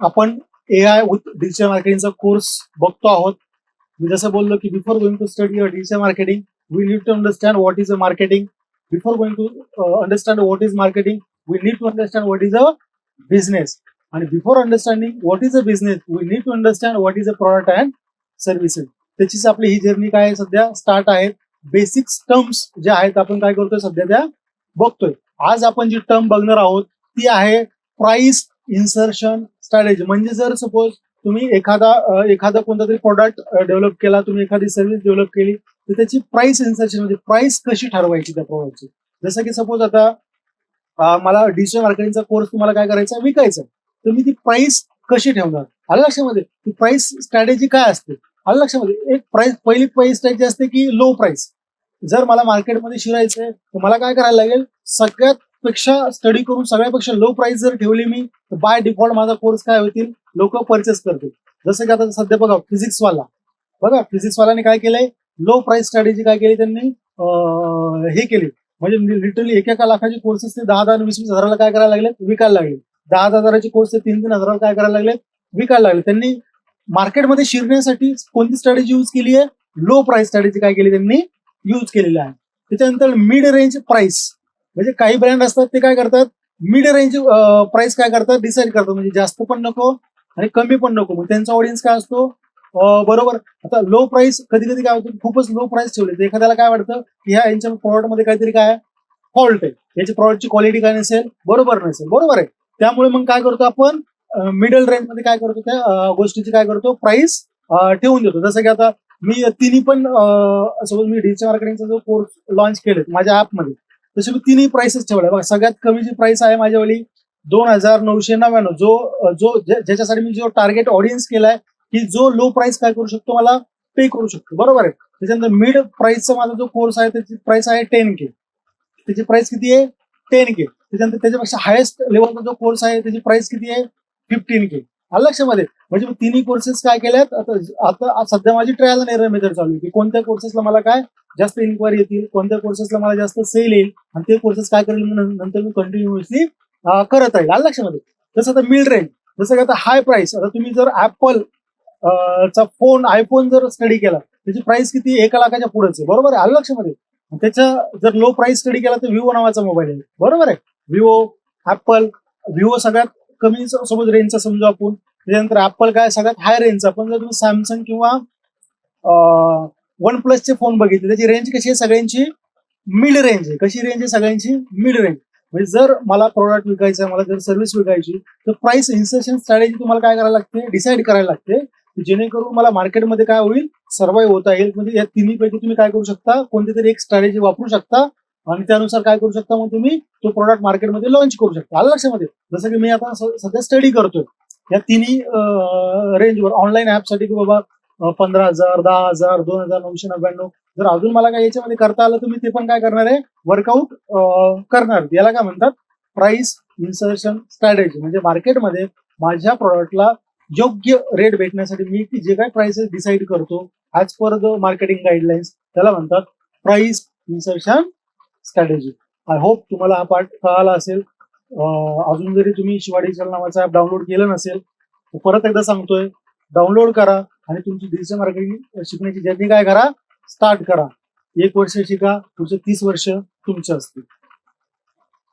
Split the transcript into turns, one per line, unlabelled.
आपण AI with digital मार्केटिंगचा course बघतो आहोत. मी जसं बोललो की before going to study digital marketing we need to understand what is a marketing. Before going to understand what is marketing we need to understand what is a business. आणि before understanding what is a business we need to understand what is a product and services. त्याचीच आपली ही journey काय आहे सध्या start आहे. Basics terms जे आहेत आपण काय करतोय सध्या त्या बघतोय. आज आपण जी टर्म बघणार आहोत ती आहे प्राइस इन्सर्शन स्ट्रॅटेजी. म्हणजे जर सपोज तुम्ही एखादा कोणता तरी प्रोडक्ट डेव्हलप केला, तुम्ही एखादी सर्व्हिस डेव्हलप केली, तर त्याची प्राइस इन्सर्शन म्हणजे प्राइस कशी ठरवायची त्या प्रोडक्टची. जसं की सपोज आता मला डिजिटल मार्केटिंगचा कोर्स तुम्हाला काय करायचा विकायचा, तर मी ती प्राइस कशी ठेवणार. आलं लक्षामध्ये. ती प्राइस स्ट्रॅटेजी काय असते आलं लक्षामध्ये. एक पहिली प्राइस स्ट्रॅटेजी असते की लो प्राइस. जर मला मार्केटमध्ये शिरायचंय तर मला काय करायला लागेल, सगळ्यात पेक्षा स्टडी करून सगळ्यापेक्षा लो प्राइस जर ठेवली मी तर बाय डिफॉल्ट माझा कोर्स काय होतील, लोक परचेस करतील. जसं की आता सध्या बघा फिजिक्सवाल्याने काय केलंय, लो प्राइस स्ट्रॅटेजी काय केली त्यांनी हे केली. म्हणजे लिटरली एका लाखाचे कोर्सेस ते 10,000-20,000 हजाराला काय करायला लागले, विकायला लागले. 10,000-10,000चे कोर्स ते 3,000 हजाराला काय करायला लागले, विकायला लागले. त्यांनी मार्केटमध्ये शिरण्यासाठी कोणती स्ट्रॅटेजी यूज केली आहे, लो प्राइस स्ट्रॅटेजी काय केली त्यांनी यूज केलेली आहे. त्याच्यानंतर मिड रेंज प्राइस, म्हणजे काही ब्रँड असतात ते काय करतात, मिड रेंज प्राइस काय करतात डिसाईड करतात. म्हणजे जास्त पण नको आणि कमी पण नको. मग त्यांचा ऑडियन्स काय असतो, बरोबर. आता लो प्राइस कधी कधी काय होतं, खूपच लो प्राइस ठेवले तर एखाद्याला काय वाटतं की ह्या यांच्या प्रॉडक्टमध्ये काहीतरी काय फॉल्ट आहे, याची प्रॉडक्टची क्वालिटी काय नसेल, बरोबर नसेल, बरोबर आहे. त्यामुळे मग काय करतो आपण मिडल रेंज मध्ये काय करतो, त्या गोष्टीची काय करतो प्राइस ठेवून देतो. जसं की आता मी तिन्ही पण सपोज मी डिजिटल मार्केटिंगचा जो कोर्स लॉन्च केले माझ्या ऍपमध्ये, तसे मी तिन्ही प्राइसेस ठेवल्या. बघा सगळ्यात कमी जी प्राइस आहे माझ्यावाली 2,999. जो ज्याच्यासाठी मी जो टार्गेट ऑडियन्स केलाय की जो लो प्राइस काय करू शकतो, मला पे करू शकतो, बरोबर आहे. त्याच्यानंतर मिड प्राइसचा माझा जो कोर्स आहे त्याची प्राइस आहे 10K. त्याची प्राइस किती आहे 10K. त्याच्यानंतर त्याच्यापेक्षा हायेस्ट लेवलचा जो कोर्स आहे त्याची प्राइस किती आहे 15K. आलं लक्षामध्ये. म्हणजे मी तिन्ही कोर्सेस काय केल्यात, आता सध्या माझी ट्रायल अँड एरर मेथड चालू आहे की कोणत्या कोर्सेसला मला काय जास्त इन्क्वायरी येतील, कोणत्या कोर्सेसला मला जास्त सेल येईल, आणि ते कोर्सेस काय करेल नंतर मी कंटिन्युअसली करत राहील. आलं लक्षामध्ये. तसं आता मिड रेंज, जसं की आता हाय प्राइस, आता तुम्ही जर ऍपल चा फोन आयफोन जर स्टडी केला त्याची प्राइस किती 1 लाखाच्या पुढेच आहे, बरोबर आहे. आलं लक्षामध्ये. त्याच्या जर लो प्राइस स्टडी केला तर विवो नावाचा मोबाईल आहे, बरोबर आहे. विवो, ऍपल, विवो सगळ्यात कमी सोबत रेंजचा समजू आपण. त्याच्यानंतर ऍपल काय सगळ्यात हाय रेंजचा. पण जर तुम्ही सॅमसंग किंवा वन प्लसचे फोन बघितले त्याची रेंज कशी आहे, सगळ्यांची मिड रेंज आहे. कशी रेंज आहे सगळ्यांची मिड रेंज. म्हणजे जर मला प्रोडक्ट विकायचं आहे, मला जर सर्व्हिस विकायची, तर प्राइस इन्सर्शन स्ट्रॅटेजी तुम्हाला काय करायला लागते, डिसाईड करायला लागते, जेणेकरून मला मार्केटमध्ये काय होईल, सर्वाइव्ह होता येईल. म्हणजे या तिन्ही पैकी तुम्ही काय करू शकता, कोणती तरी एक स्ट्रॅटेजी वापरू शकता आणि त्यानुसार काय करू शकता, मग तुम्ही तो प्रोडक्ट मार्केटमध्ये लॉन्च करू शकता. आलं लक्षामध्ये. जसं की मी आता सध्या स्टडी करतोय या तिन्ही रेंजवर ऑनलाईन ऍपसाठी की बाबा 15,000, 10,000, 2,999. जर अजून मला काय याच्यामध्ये करता आलं तर मी ते पण काय करणार आहे, वर्कआउट करणार. याला काय म्हणतात प्राइस इन्सर्शन स्ट्रॅटेजी. म्हणजे मार्केटमध्ये माझ्या प्रॉडक्टला योग्य रेट भेटण्यासाठी मी जे काही प्राइसेस डिसाईड करतो as per the marketing guidelines, त्याला म्हणतात price insertion strategy. I hope तुम्हाला हा पार्ट कळाला असेल. अजून जरी तुम्ही शिवाडी चल नावाचा ऍप डाउनलोड केलं नसेल तर परत एकदा सांगतोय, डाउनलोड करा आणि तुमची डिजिटल मार्केटिंग शिकण्याची जर्नी काय करा, स्टार्ट करा. 1 वर्ष शिका, पुढचे 30 वर्ष तुमचे असतील.